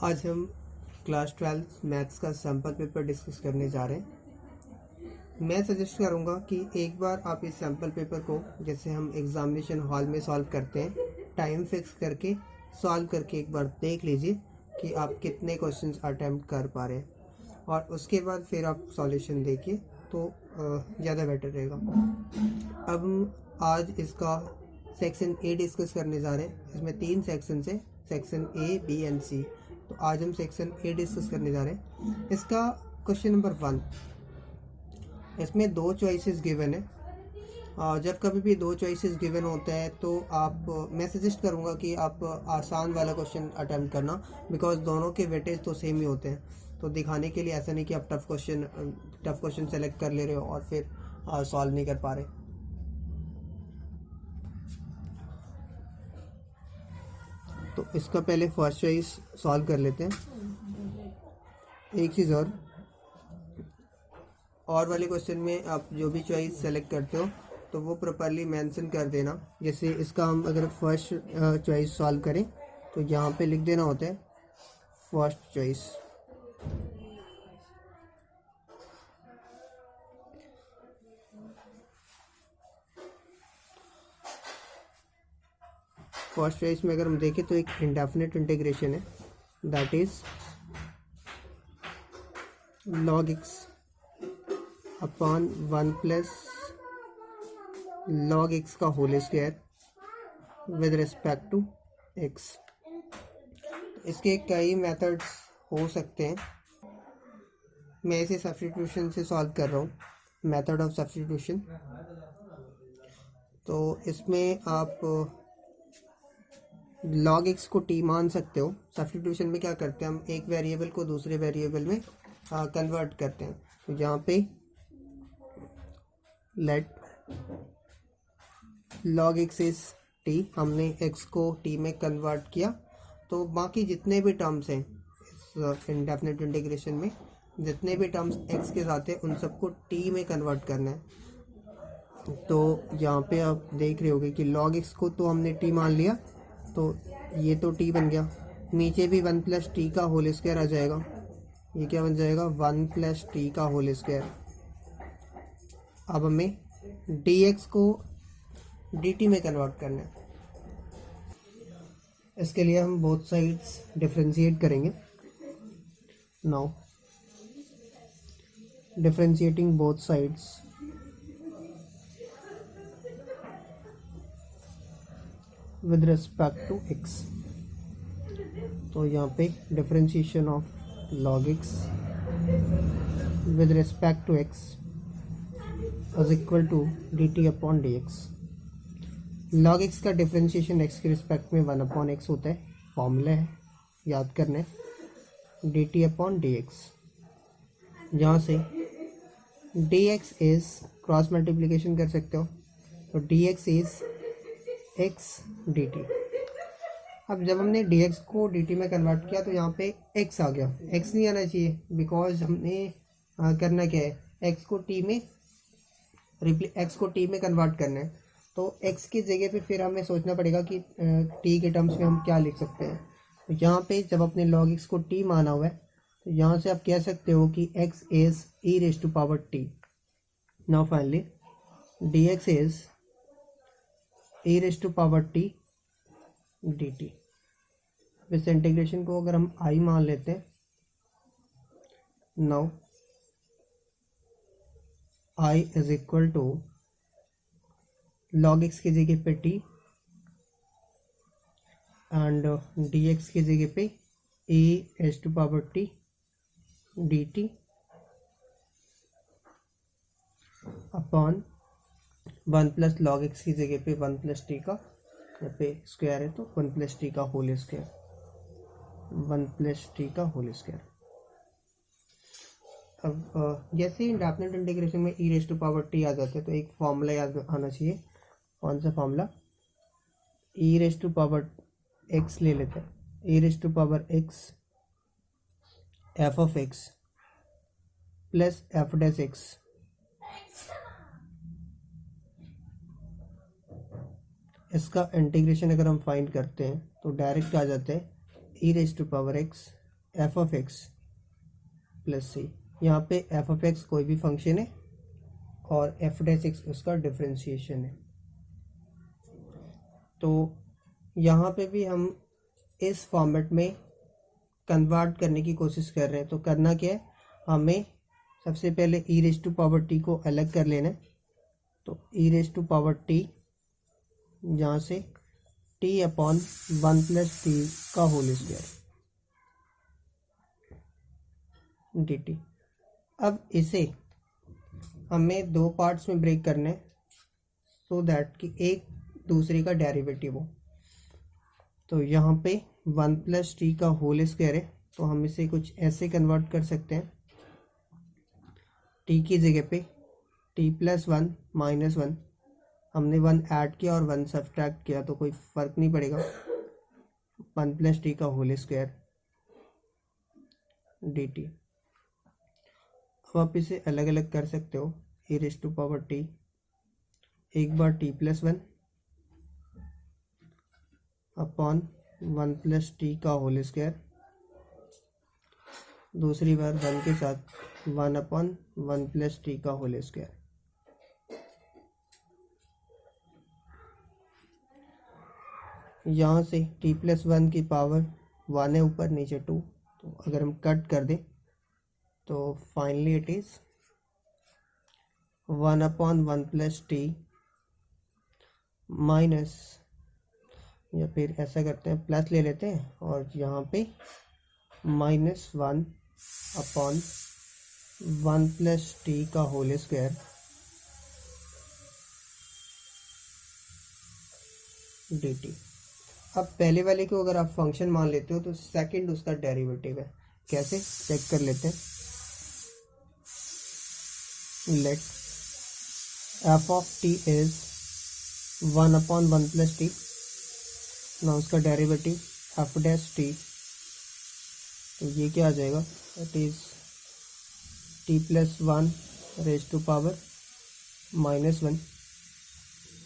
आज हम class 12 maths का सैम्पल पेपर डिस्कस करने जा रहे हैं। मैं सजेस्ट करूंगा कि एक बार आप इस सैम्पल पेपर को जैसे हम एग्ज़ामिनेशन हॉल में सॉल्व करते हैं टाइम फिक्स करके सॉल्व करके एक बार देख लीजिए कि आप कितने क्वेश्चंस अटेम्प्ट कर पा रहे हैं और उसके बाद फिर आप सॉल्यूशन देखिए तो ज़्यादा बेटर रहेगा। अब हम आज इसका सेक्शन ए डिस्कस करने जा रहे हैं। इसमें 3 सेक्शन है, सेक्शन ए, बी एंड सी। तो आज हम सेक्शन ए डिस्कस करने जा रहे हैं। इसका क्वेश्चन नंबर 1, इसमें 2 चॉइसेस गिवन है। जब कभी भी 2 चॉइसेस गिवन होता है तो मैं सजेस्ट करूँगा कि आप आसान वाला क्वेश्चन अटैम्प्ट करना, बिकॉज दोनों के वेटेज तो सेम ही होते हैं। तो दिखाने के लिए ऐसा नहीं कि आप टफ क्वेश्चन सेलेक्ट कर ले रहे हो और फिर सॉल्व नहीं कर पा रहे। तो इसका पहले फर्स्ट चॉइस सॉल्व कर लेते हैं। एक चीज़ और वाले क्वेश्चन में आप जो भी चॉइस सेलेक्ट करते हो तो वो प्रॉपरली मेंशन कर देना। जैसे इसका हम अगर फर्स्ट चॉइस सॉल्व करें तो यहाँ पे लिख देना होता है फर्स्ट चॉइस। फर्स्ट चॉइस में अगर हम देखें तो एक इंडेफिनिट इंटीग्रेशन है, that is log x upon 1 plus log x का whole square with respect to x। इसके कई मेथड्स हो सकते हैं। मैं इसे सब्स्टिट्यूशन से सॉल्व कर रहा हूँ, मेथड ऑफ सब्स्टिट्यूशन। तो इसमें आप log x को t मान सकते हो। सब्स्टिट्यूशन में क्या करते हैं, हम एक वेरिएबल को दूसरे वेरिएबल में कन्वर्ट करते हैं। तो यहाँ पे let log x is t, हमने x को t में कन्वर्ट किया। तो बाकी जितने भी टर्म्स हैं इस इंडेफिनिट इंटीग्रेशन में, जितने भी टर्म्स x के साथ हैं उन सबको t में कन्वर्ट करना है। तो यहाँ पे आप देख रहे होगे कि log x को तो हमने t मान लिया, तो ये तो t बन गया। नीचे भी 1 प्लस टी का होल स्क्वायर आ जाएगा। ये क्या बन जाएगा, 1 प्लस टी का होल स्क्वायर। अब हमें dx को dt में कन्वर्ट करना है। इसके लिए हम बोथ साइड्स डिफरेंशिएट करेंगे। Now differentiating both sides, with respect to x। तो यहाँ पे differentiation of log x with respect to x is equal to dt upon dx। log x का डिफरेंशिएशन x के रिस्पेक्ट में 1 अपॉन x होता है, formula है, याद करना है, dt अपॉन dx। जहाँ से dx इज क्रॉस मल्टीप्लिकेशन कर सकते हो, तो dx इज x dt। अब जब हमने dx को dt में कन्वर्ट किया तो यहाँ पे x आ गया। x नहीं आना चाहिए, बिकॉज हमने करना क्या है, x को t में कन्वर्ट करना है। तो x की जगह पे फिर हमें सोचना पड़ेगा कि t के टर्म्स में हम क्या लिख सकते हैं। तो यहाँ पे जब अपने log x को t माना हुआ है तो यहाँ से आप कह सकते हो कि x is e raise to power t। Now finally dx is e raise to power t dt। इस इंटीग्रेशन को अगर हम i मान लेते हैं, now i is equal to log x की जगह पे t एंड dx की जगह पे e raise to power t dt upon 1 plus log x की जगह पे 1 प्लस टी का, यहाँ पे स्क्वायर है तो 1 प्लस टी का होल स्क्वायर, 1 प्लस टी का होल स्क्वायर। अब जैसे इंडेफिनिट इंटीग्रेशन में e raise to power t आ जाते हैं तो एक फॉर्मूला याद आना चाहिए। कौन सा formula, e raise to power x ले लेते हैं, e raise to power x f of x plus f dash x। इसका इंटीग्रेशन अगर हम फाइंड करते हैं तो डायरेक्ट आ जाता है e raise to power x F of X plus C. यहाँ पे एफ ऑफ एक्स कोई भी फंक्शन है और एफ डैश एक्स उसका डिफ्रेंशिएशन है। तो यहाँ पे भी हम इस फॉर्मेट में कन्वर्ट करने की कोशिश कर रहे हैं। तो करना क्या है, हमें सबसे पहले ई रेज टू पावर टी को अलग कर लेना है। तो ई रेज टू पावर टी यहाँ से टी अपॉन 1 + टी का होल स्क्वायर dt। अब इसे हमें दो पार्ट्स में ब्रेक करना है सो दैट कि एक दूसरे का डेरिवेटिव हो। तो यहाँ पे 1 + टी का होल स्क्वायर है, तो हम इसे कुछ ऐसे कन्वर्ट कर सकते हैं। टी की जगह पे टी + 1 - 1, हमने 1 ऐड किया और 1 सब्ट्रैक्ट किया तो कोई फ़र्क नहीं पड़ेगा। 1 + टी का होल स्क्वायर dt। अब आप इसे अलग अलग कर सकते हो। ई रेज टू पावर टी, एक बार टी + 1 अपॉन 1 + टी का होल स्क्वायर, दूसरी बार 1 के साथ 1 अपॉन 1 + टी का होल स्क्वायर। यहाँ से t + 1 की पावर 1 है, ऊपर नीचे 2, तो अगर हम कट कर दें तो finally it is 1 upon 1 + T minus, या फिर ऐसा करते हैं प्लस ले लेते हैं और यहाँ पे -1 अपॉन 1 + टी का होल स्क्वायर dt। अब पहले वाले को अगर आप फंक्शन मान लेते हो तो सेकंड उसका डेरिवेटिव है। कैसे चेक कर लेते हैं। Let F of T is 1 upon 1 + T, ना उसका डेरिवेटिव एफ डैश टी, तो ये क्या आ जाएगा, it is T + 1 raise to power -1,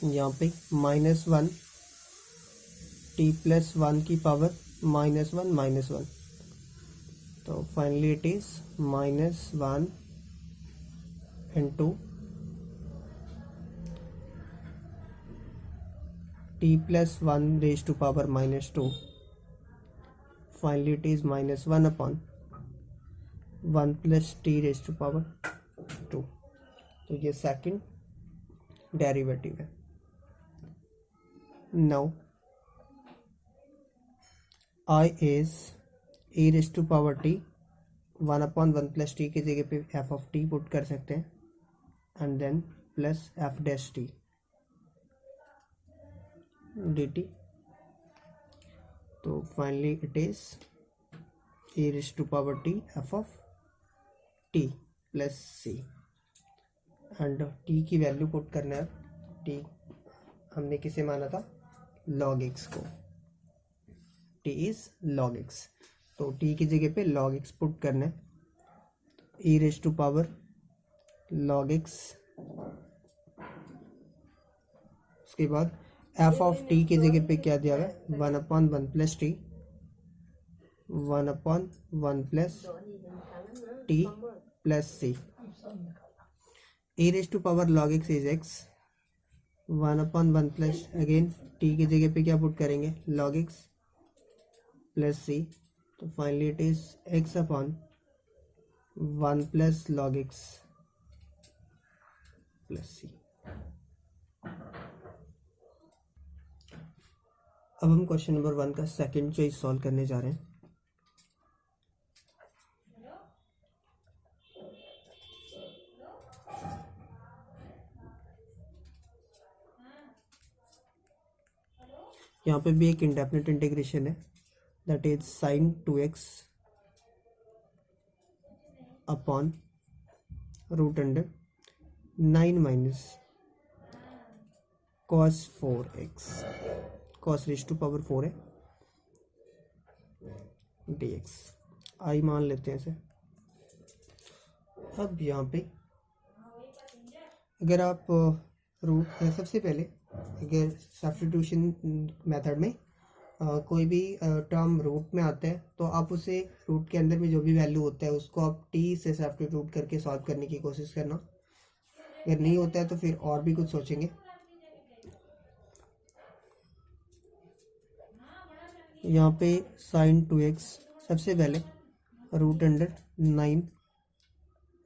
यहाँ पे -1 टी + 1 की पावर -1 -1, तो finally it is -1 into T + 1 raise to power -2, finally it is -1 upon 1 + T raise to power 2। तो ये सेकंड डेरिवेटिव है। Now I is E raise to power T, 1 upon 1 + T की जगह पे एफ ऑफ टी पुट कर सकते हैं and then plus F dash T dt। तो finally it is E raise to power T F of T plus C, and T की value put करना है। टी हमने किसे माना था, log x को, टी इज log x, तो टी की जगह पे log x पुट करना है। E raise to power log x, उसके बाद एफ ऑफ टी की जगह पे क्या दिया हुआ है, 1 upon 1 + T, 1 upon 1 + T plus C. E raise to power log x is x, 1 upon 1 plus again T की जगह पे क्या पुट करेंगे, log x प्लस सी, तो finally it is x upon 1 + log x plus C. अब हम question number 1 का second choice solve करने जा रहे हैं। यहाँ पे भी एक इंडेफिनिट इंटीग्रेशन है, that is sin 2x upon √9 - cos 4x, cos raise to power 4 है dx। आई मान लेते हैं इसे। अब यहाँ पे अगर आप रूट, सबसे पहले अगर सब्स्टिट्यूशन मेथड में कोई भी टर्म रूट में आता है तो आप उसे रूट के अंदर में जो भी वैल्यू होता है उसको आप टी से सब्स्टिट्यूट करके सॉल्व करने की कोशिश करना। अगर नहीं होता है तो फिर और भी कुछ सोचेंगे। यहाँ पे साइन 2x सबसे पहले रूट अंडर 9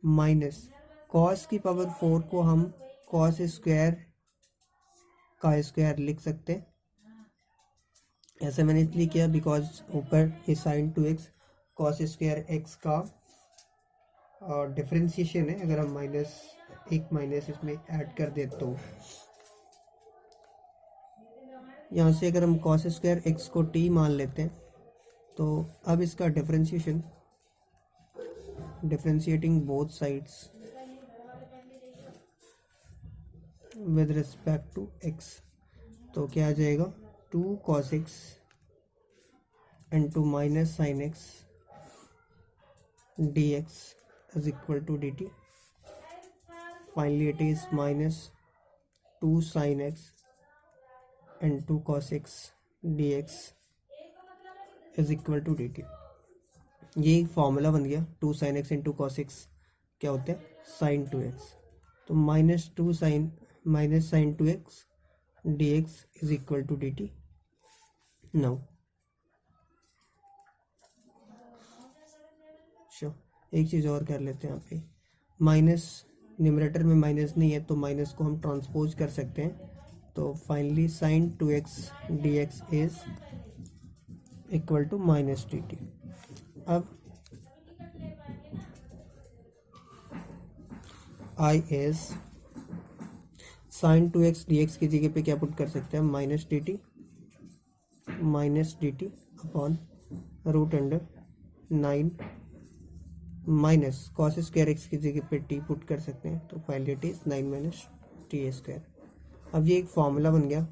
माइनस कॉस की पावर 4 को हम कॉस स्क्वायर का स्क्वायर लिख सकते हैं। ऐसा मैंने इसलिए किया बिकॉज ऊपर ये sine 2x cos square x का डिफरेंशिएशन है। अगर हम एक माइनस इसमें ऐड कर दे तो यहाँ से अगर हम कॉस स्क्वायर x को t मान लेते हैं तो अब इसका differentiation differentiating both sides with respect to x तो क्या आ जाएगा 2 cos x into minus sin x dx is equal to dt. Finally it is minus 2 sin x into cos x dx is equal to dt. ये एक formula बन गया 2 sin x into cos x क्या होता है sin 2x तो minus sin 2x dx is equal to dt. Now एक चीज़ और कर लेते हैं यहाँ पे माइनस न्यूमरेटर में माइनस नहीं है तो माइनस को हम ट्रांसपोज कर सकते हैं तो finally sine 2x dx is equal to minus dt. अब I is sine 2x dx की जगह पे क्या पुट कर सकते हैं minus dt upon root under 9 minus cos square X की जगह पे टी पुट कर सकते हैं तो finally it is 9 minus T square. अब ये एक फॉर्मूला बन गया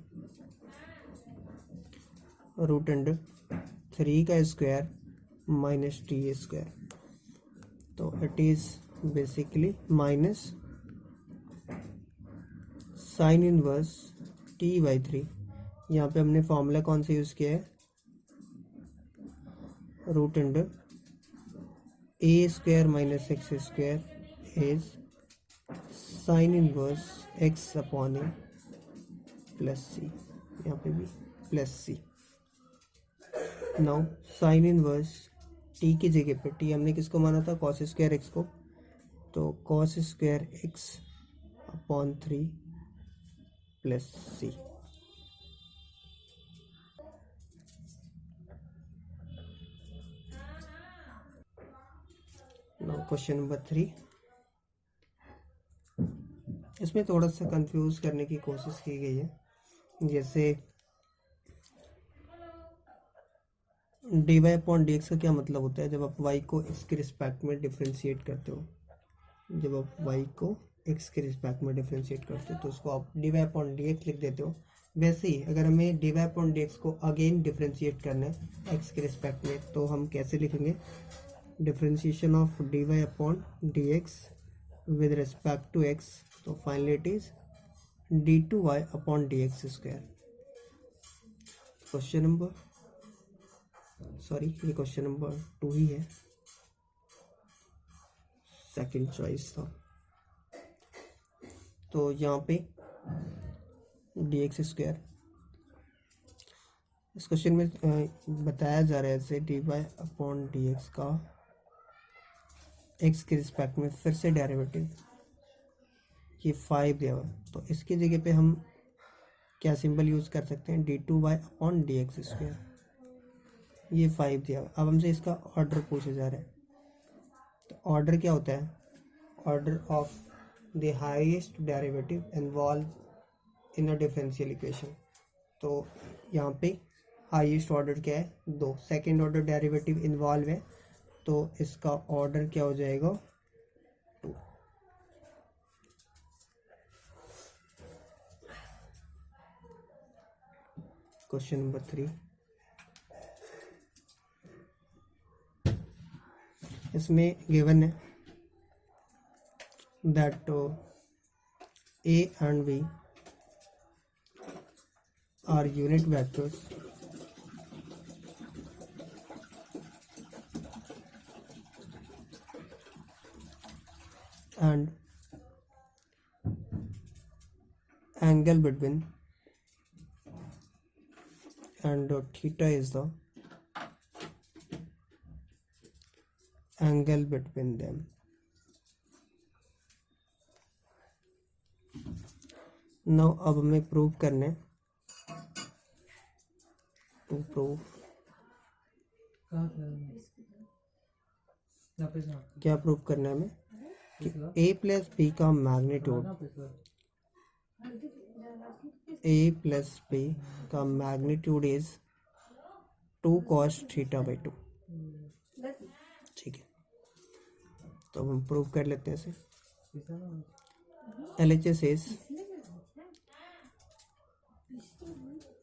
रूट अंडर 3 का स्क्वायर माइनस टी स्क्वायर तो it is basically minus sine inverse T by 3. यहाँ पे हमने फॉर्मूला कौन सा यूज़ किया है root under a square minus x square is sin inverse x upon a plus c. यहाँ पे भी plus c. Now sine inverse t की जगह पे t हमने किसको माना था cos स्क्वायर x को तो cos square x upon 3 plus c. Question number 3 इसमें थोड़ा सा कंफ्यूज करने की कोशिश की गई है. जैसे dy अपॉन डी एक्स का क्या मतलब होता है जब आप y को x के रिस्पेक्ट में डिफ्रेंशिएट करते हो. जब आप y को x के रिस्पेक्ट में डिफ्रेंशिएट करते हो तो उसको आप dy अपॉन डी एक्स लिख देते हो. वैसे ही अगर हमें dy अपॉन डी एक्स को अगेन डिफ्रेंशिएट करना है x के रिस्पेक्ट में तो हम कैसे लिखेंगे differentiation of dy upon dx with respect to x so finally it is d2y upon dx square. Question number ये क्वेश्चन नंबर 2 ही है सेकंड चॉइस था. तो यहाँ पे dx स्क्वायर इस क्वेश्चन में बताया जा रहा है जैसे dy अपॉन dx का x के रिस्पेक्ट में फिर से डेरिवेटिव ये 5 दिया हुआ तो इसकी जगह पे हम क्या सिंबल यूज़ कर सकते हैं d2y upon D x square. ये 5 दिया हुआ. अब हमसे इसका ऑर्डर पूछा जा रहा है तो ऑर्डर क्या होता है order of the highest derivative involve in a differential equation. तो यहाँ पे हाईएस्ट ऑर्डर क्या है 2. सेकेंड ऑर्डर डेरिवेटिव इन्वॉल्व है तो इसका ऑर्डर क्या हो जाएगा 2. क्वेश्चन नंबर 3 इसमें गिवन है that a and b are unit vectors and angle between, and theta is the angle between them. Now अब हमें प्रूव करने, टू प्रूव क्या प्रूव करना है हमें कि a प्लस b का मैग्नीट्यूड, a प्लस b का magnitude is 2 cos theta by 2। ठीक है, तो हम प्रूव कर लेते हैं इसे। LHS is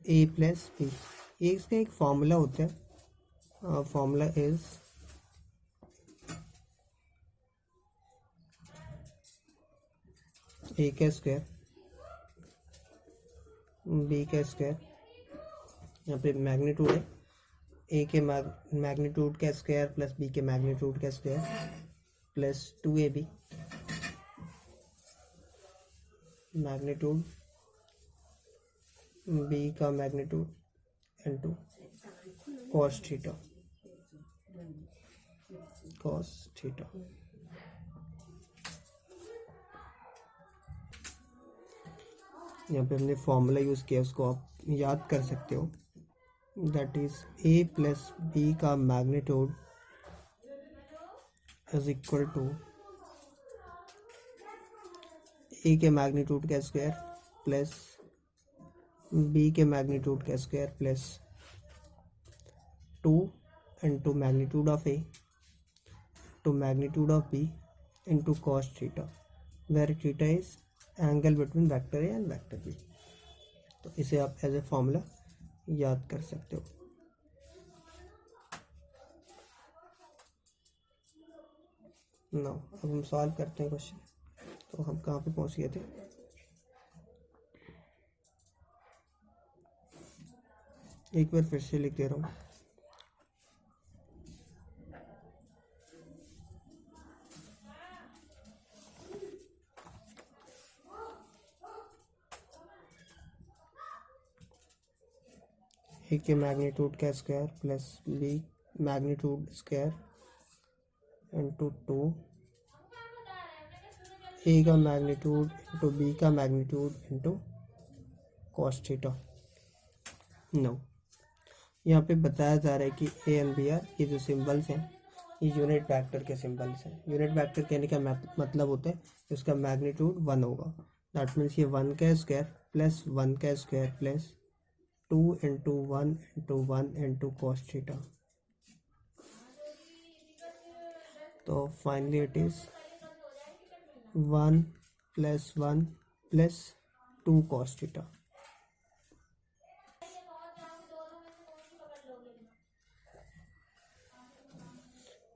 a plus b, ये इसका एक फॉर्मूला होता है, फॉर्मूला इज a का स्क्वायर b का स्क्वायर, यहाँ पे मैग्नीट्यूड है, a के मैग्नीट्यूड का स्क्वायर प्लस b के मैग्नीट्यूड का square plus 2ab magnitude b का magnitude into cos theta, cos theta. यहाँ पे हमने फॉर्मूला यूज़ किया, उसको आप याद कर सकते हो। That is a plus b का magnitude is equal to a के मैग्नीट्यूड का स्क्वायर प्लस b के मैग्नीट्यूड का square plus 2 into magnitude of a to magnitude of b into cos theta, where theta is angle between vector A and vector B. तो इसे आप as a formula याद कर सकते हो। नो, अब हम सॉल्व करते हैं क्वेश्चन। तो हम कहाँ पे पहुँच गए थे? एक बार फिर से लिख दे रहा हूँ। ए के मैग्नीट्यूड का square plus B magnitude square into 2, A का मैग्नीट्यूड इंटू बी का magnitude into cos theta. No, यहाँ पे बताया जा रहा है कि ए एंड बी आर, ये जो सिंबल्स हैं ये यूनिट वेक्टर के सिंबल्स हैं। यूनिट वेक्टर कहने का मतलब होता है इसका मैग्नीट्यूड 1 होगा। दैट मीन्स ये 1 का स्क्वायर प्लस 1 का square plus 2 into 1 into 1 into cos theta. तो finally it is 1 plus 1 plus 2 cos theta.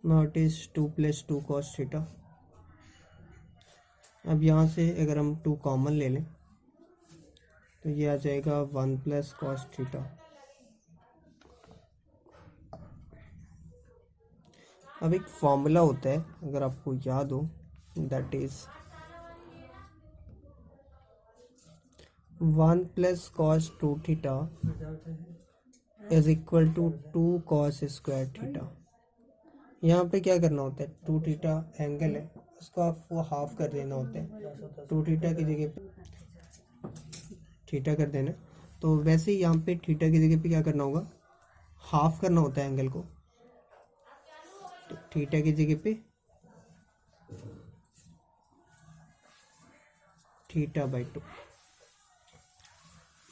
Now it is 2 plus 2 cos theta. अब यहाँ से अगर हम 2 कॉमन ले लें तो ये आ जाएगा 1 प्लस कॉस थीटा। अब एक फॉर्मूला होता है, अगर आपको याद हो, that is 1 plus cos 2 theta is equal to 2 cos square theta. यहाँ पे क्या करना होता है, 2 थीटा एंगल है, उसको आपको हाफ कर देना होता है। 2 थीटा की जगह पे थीटा कर देना। तो वैसे ही यहाँ पे थीटा की जगह पे क्या करना होगा, हाफ करना होता है एंगल को। तो थीटा की जगह पे थीटा बाई 2,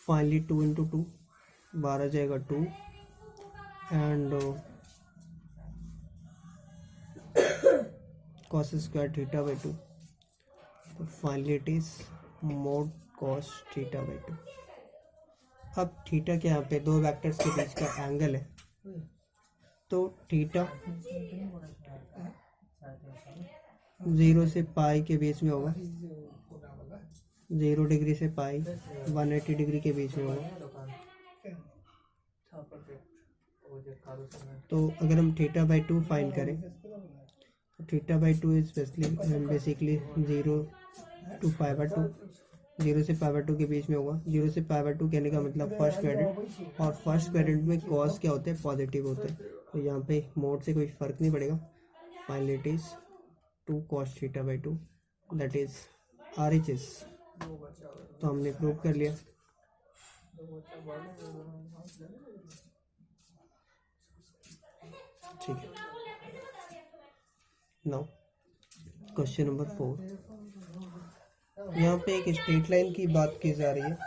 फाइनली 2 इंटू 2 12 जाएगा 2 and cos square theta by 2। तो finally it is mode cos theta by 2। अब थीटा के यहाँ पे 2 वेक्टर्स के बीच का एंगल है, तो थीटा 0 से पाई के बीच में होगा, 0 डिग्री से पाई 180 डिग्री के बीच में होगा। तो अगर हम थीटा बाई 2 फाइंड करें, theta by two is basically 0 to π/2, 0 से π/2 के बीच में होगा। 0 से π/2 कहने का मतलब फर्स्ट क्वाड्रेंट, और फर्स्ट क्वाड्रेंट में कॉस क्या होते हैं, पॉजिटिव होते हैं, तो यहाँ पे मोड से कोई फर्क नहीं पड़ेगा। Finally it is 2 cos θ/2 that is RHS। तो हमने प्रूव कर लिया। ठीक है, नाउ क्वेश्चन नंबर 4। यहाँ पे एक स्ट्रेट लाइन की बात की जा रही है।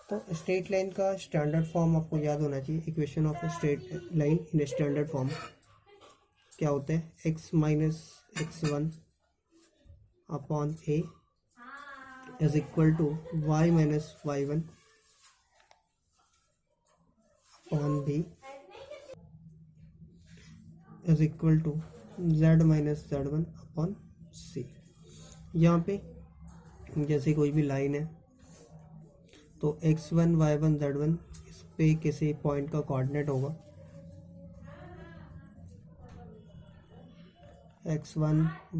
तो स्ट्रेट लाइन का स्टैंडर्ड फॉर्म आपको याद होना चाहिए। Equation of a straight line in standard form क्या होता है, x minus x1 upon a is equal to y minus y1 upon b is equal to z minus z1 upon c। यहाँ पे जैसे कोई भी लाइन है तो x1 y1 z1 इस पे किसी पॉइंट का कोऑर्डिनेट होगा। x1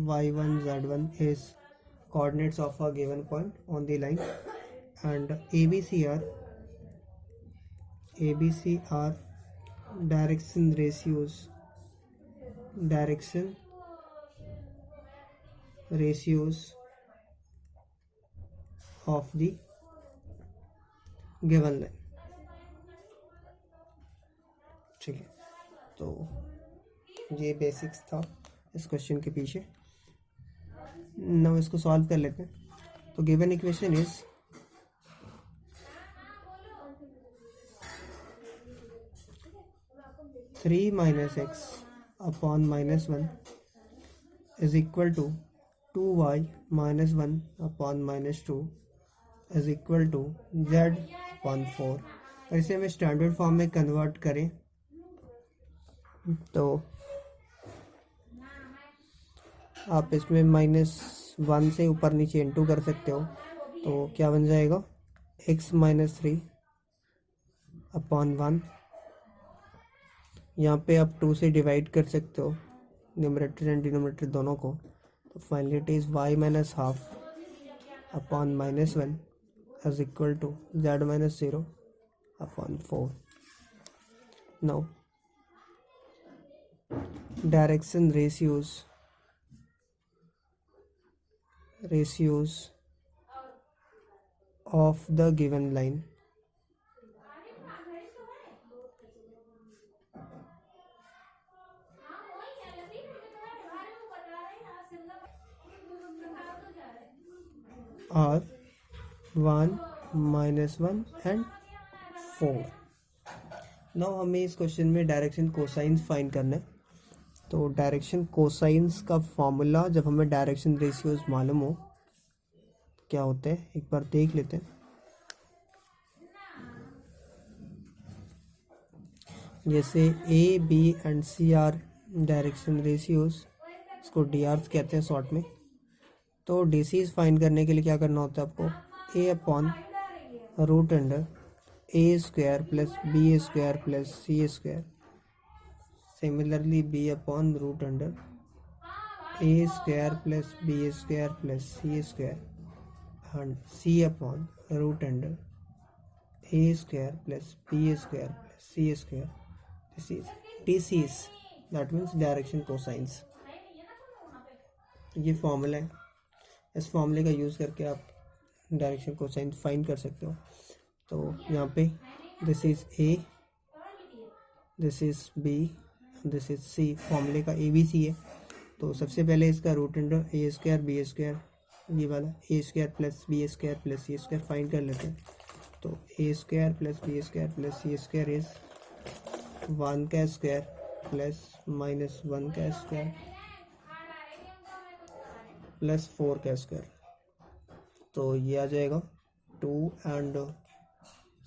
y1 z1 is coordinates of a given point on the line, and ABC are direction ratios of the given line। ठीक है, तो ये बेसिक्स था इस क्वेश्चन के पीछे। नाउ इसको सॉल्व कर लेते हैं। तो given equation is three minus X upon minus one is equal to 2y minus one upon minus two is equal to z upon 4। और इसे हमें स्टैंडर्ड फॉर्म में कन्वर्ट करें तो आप इसमें -1 से ऊपर नीचे इंटू कर सकते हो। तो क्या बन जाएगा, x माइनस 3 अपॉन 1। यहाँ पे आप 2 से डिवाइड कर सकते हो न्यूमरेटर एंड डिनोमिनेटर दोनों को। तो finally it is y minus half upon minus 1 is equal to z minus 0 upon 4। Now direction ratios of the given line are 1 minus 1 and 4। Now हमें इस क्वेश्चन में डायरेक्शन कोसाइंस फाइंड करना है। तो direction cosines का formula, जब हमें direction ratios मालूम हो क्या होते हैं एक बार देख लेते हैं। जैसे A B and C are direction ratios, इसको डी आर्स कहते हैं शॉर्ट में। तो डी सीज फाइंड करने के लिए क्या करना होता है आपको, A upon root under A square plus B square plus C square. Similarly B upon root under A square plus B square plus C square and C upon root under A square plus B square plus C square. This is DCs, that means direction cosines. ये formula है, इस फॉर्मूले का use करके आप direction cosines find कर सकते हो। तो यहाँ पे this is A, this is B, this is C. फॉर्मूले का ABC है। तो सबसे पहले इसका root under A square B square, ये वाला A square plus B square plus C square find कर लेते हैं। तो A square plus B square plus C square is 1 का स्क्वायर प्लस माइनस 1 का स्क्वायर प्लस 4 का स्क्वायर। तो ये आ जाएगा 2 एंड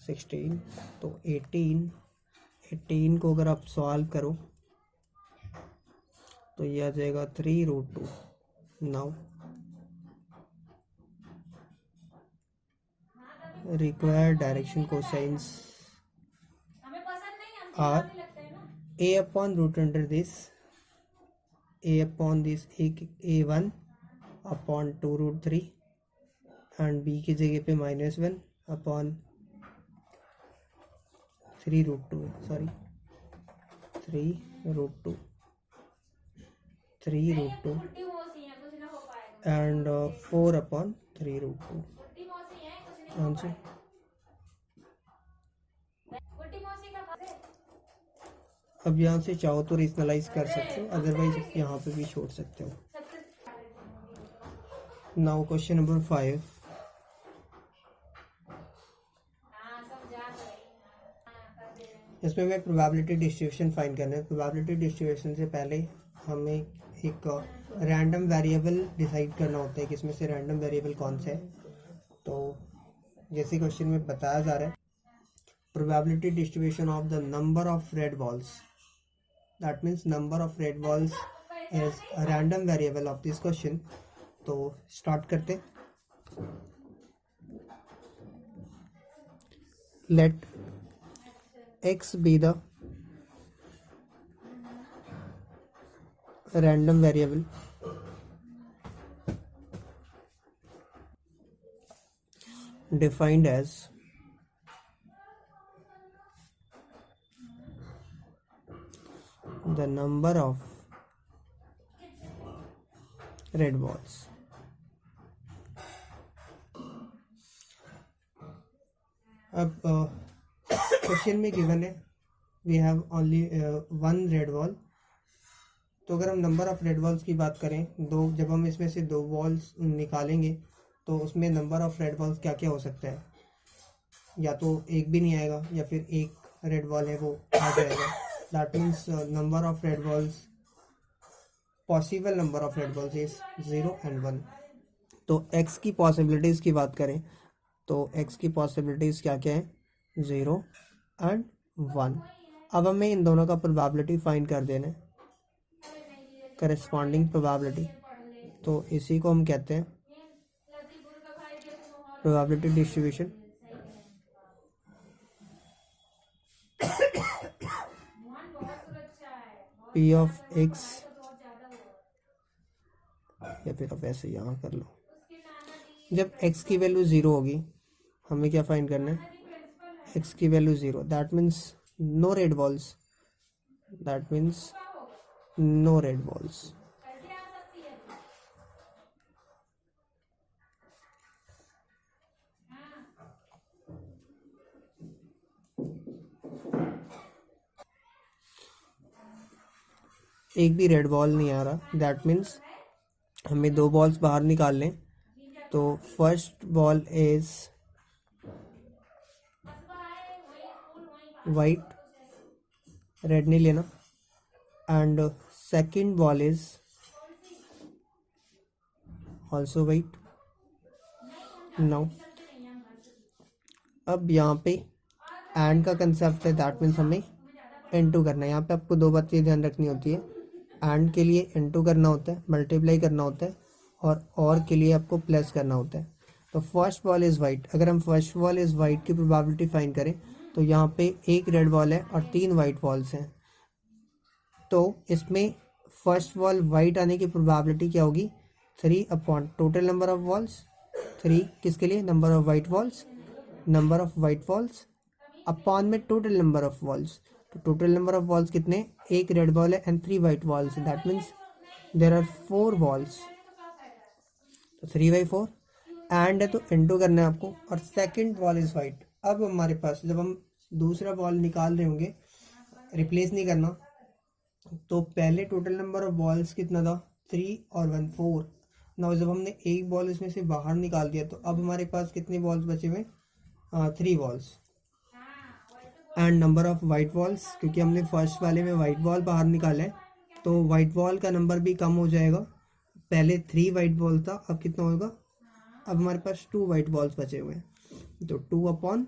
16, तो 18 को अगर आप सॉल्व करो तो ये आ जाएगा 3√2। Now required direction cosines are A upon root under this a upon this a1 upon 2√3 and b की जगह पे -1 upon 3√2 sorry 3√2 and 4 upon 3√2 answer. अब यहाँ से चाहो तो रेशनलाइज कर सकते हो, अदरवाइज यहाँ पे भी छोड़ सकते हो। Now question number 5। इसमें हमें प्रोबेबिलिटी डिस्ट्रीब्यूशन फाइंड करना है। प्रोबेबिलिटी डिस्ट्रीब्यूशन से पहले हमें एक रैंडम वेरिएबल डिसाइड करना होता है कि इसमें से रैंडम वेरिएबल कौन सा है। तो जैसे क्वेश्चन में बताया जा रहा है, probability distribution of the number of red balls, that means number of red balls is a random variable of this question. तो स्टार्ट करते। Let x be the random variable defined as the number of red balls. अब question में given है we have only 1 red ball. तो अगर हम number of red balls की बात करें, जब हम इसमें से 2 बॉल्स निकालेंगे तो उसमें नंबर ऑफ रेड बॉल्स क्या क्या हो सकता है। या तो एक भी नहीं आएगा या फिर एक रेड बॉल है वो आ जाएगा। That means number of red balls, possible number of red balls is 0 and 1। तो x की पॉसिबिलिटीज़ की बात करें तो x की पॉसिबिलिटीज़ क्या क्या है, 0 and 1। अब हमें इन दोनों का प्रोबेबिलिटी फाइंड कर देना है, करस्पॉन्डिंग प्रोबेबिलिटी। तो इसी को हम कहते हैं probability distribution. p of x, या फिर आप ऐसे यहाँ कर लो। जब x की वैल्यू 0 होगी हमें क्या फाइंड करना है, x की value 0, that means no red balls, that means no red balls. एक भी रेड बॉल नहीं आ रहा, दैट मीन्स हमें 2 बॉल्स बाहर निकाल लें। तो first ball is white, red नहीं लेना, and second ball is also white. Now अब यहाँ पे एंड का कंसेप्ट है, दैट मीन्स हमें इनटू करना है। यहाँ पे आपको 2 बातें ध्यान रखनी होती है। एंड के लिए इनटू करना होता है, मल्टीप्लाई करना होता है, और के लिए आपको प्लस करना होता है। तो फर्स्ट बॉल इज़ वाइट। अगर हम फर्स्ट बॉल इज़ वाइट की प्रोबेबिलिटी फाइंड करें तो यहाँ पे 1 रेड बॉल है और 3 वाइट बॉल्स हैं। तो इसमें फर्स्ट बॉल वाइट आने की प्रोबेबिलिटी क्या होगी, 3 upon total number of balls. 3 किसके लिए, number of white balls, number of white balls upon में टोटल नंबर ऑफ बॉल्स। तो टोटल नंबर ऑफ बॉल्स कितने, 1 रेड बॉल है and 3 white balls, that means there are 4 balls. तो 3/4 and है तो into करना है आपको, और सेकंड बॉल इज वाइट। अब हमारे पास जब हम दूसरा बॉल निकाल रहे होंगे, रिप्लेस नहीं करना, तो पहले टोटल नंबर ऑफ बॉल्स कितना था, 3 और 1 4। ना जब हमने एक बॉल इसमें से बाहर निकाल दिया तो अब हमारे पास कितने बॉल्स बचे हुए, 3 balls. And number of white balls, क्योंकि हमने फर्स्ट वाले में वाइट बॉल बाहर निकाला है तो वाइट बॉल का नंबर भी कम हो जाएगा। पहले 3 वाइट बॉल था, अब कितना होगा, अब हमारे पास 2 वाइट बॉल्स बचे हुए हैं। तो 2/3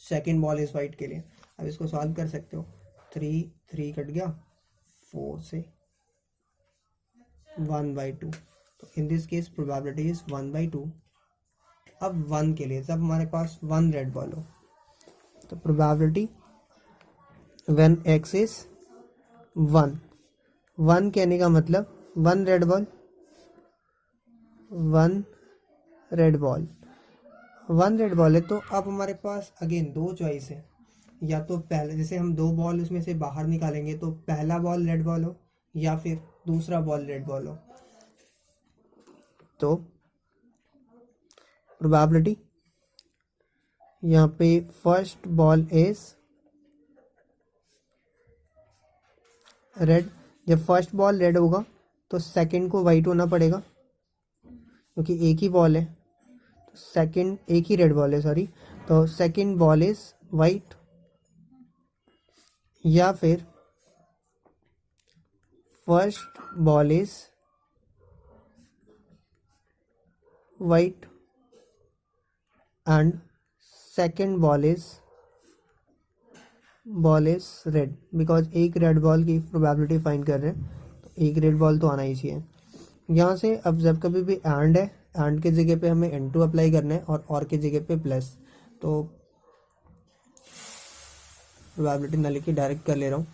सेकेंड बॉल इज वाइट के लिए। अब इसको सॉल्व कर सकते हो, 3 कट गया, 4 से 1/2। तो in this case probability is 1/2। अब 1 के लिए, जब हमारे पास 1 रेड बॉल हो तो probability when x is one. One कहने का मतलब one red ball, one red ball, one red ball है। तो अब हमारे पास अगेन दो चॉइस है, या तो पहले जैसे हम दो बॉल उसमें से बाहर निकालेंगे तो पहला बॉल रेड बॉल हो या फिर दूसरा बॉल रेड बॉल हो। तो प्रोबेबिलिटी यहाँ पे फर्स्ट बॉल इज रेड। जब फर्स्ट बॉल रेड होगा तो सेकंड को वाइट होना पड़ेगा, क्योंकि एक ही बॉल है, तो सेकंड एक ही रेड बॉल है सॉरी, तो सेकंड बॉल इज वाइट। या फिर first ball is white and second ball is red, because एक रेड बॉल की प्रोबेबिलिटी फाइंड कर रहे हैं तो एक रेड बॉल तो आना ही चाहिए। यहाँ से अब जब कभी भी एंड है, एंड के जगह पे हमें N2 अप्लाई करना है और के जगह पे प्लस, तो प्रोबेबिलिटी ना लिखी डायरेक्ट कर ले रहा हूँ।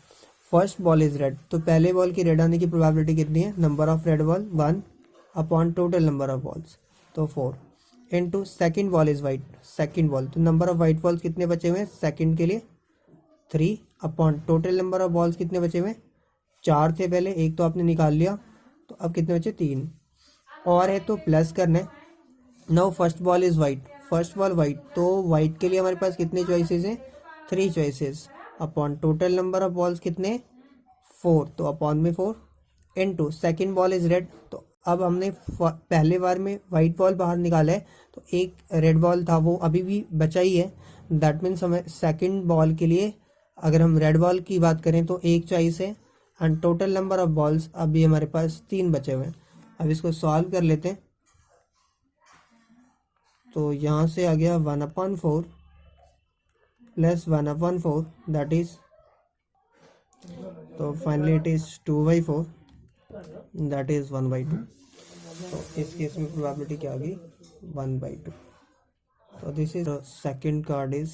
फर्स्ट बॉल इज रेड, तो पहले बॉल की रेड आने की प्रोबेबिलिटी कितनी है, number of red ball 1 upon total number of balls, तो 4 into second ball is white, second ball तो नंबर ऑफ वाइट बॉल्स कितने बचे हुए हैं सेकंड के लिए 3 upon total number of balls कितने बचे हुए हैं 4 थे पहले, एक तो आपने निकाल लिया, तो अब कितने बचे 3 और है तो प्लस करना है। Now first ball is white, first ball white, तो वाइट के लिए हमारे पास कितने चॉइसेस हैं 3 choices upon total number of balls कितने 4, तो अपॉन में 4 into second ball is red. तो अब हमने पहले बार में वाइट बॉल बाहर निकाला है तो एक रेड बॉल था वो अभी भी बचा ही है, दैट मीन्स हमें सेकंड बॉल के लिए अगर हम रेड बॉल की बात करें तो एक चॉइस है and total number of balls अभी हमारे पास 3 बचे हुए हैं। अब इसको सॉल्व कर लेते हैं, तो यहाँ से आ गया 1/4 प्लस 1/4 दैट इज, तो finally it is 2/4 that is 1/2। तो इस केस में प्रोबेबिलिटी क्या आ गई 1/2। तो this is second card is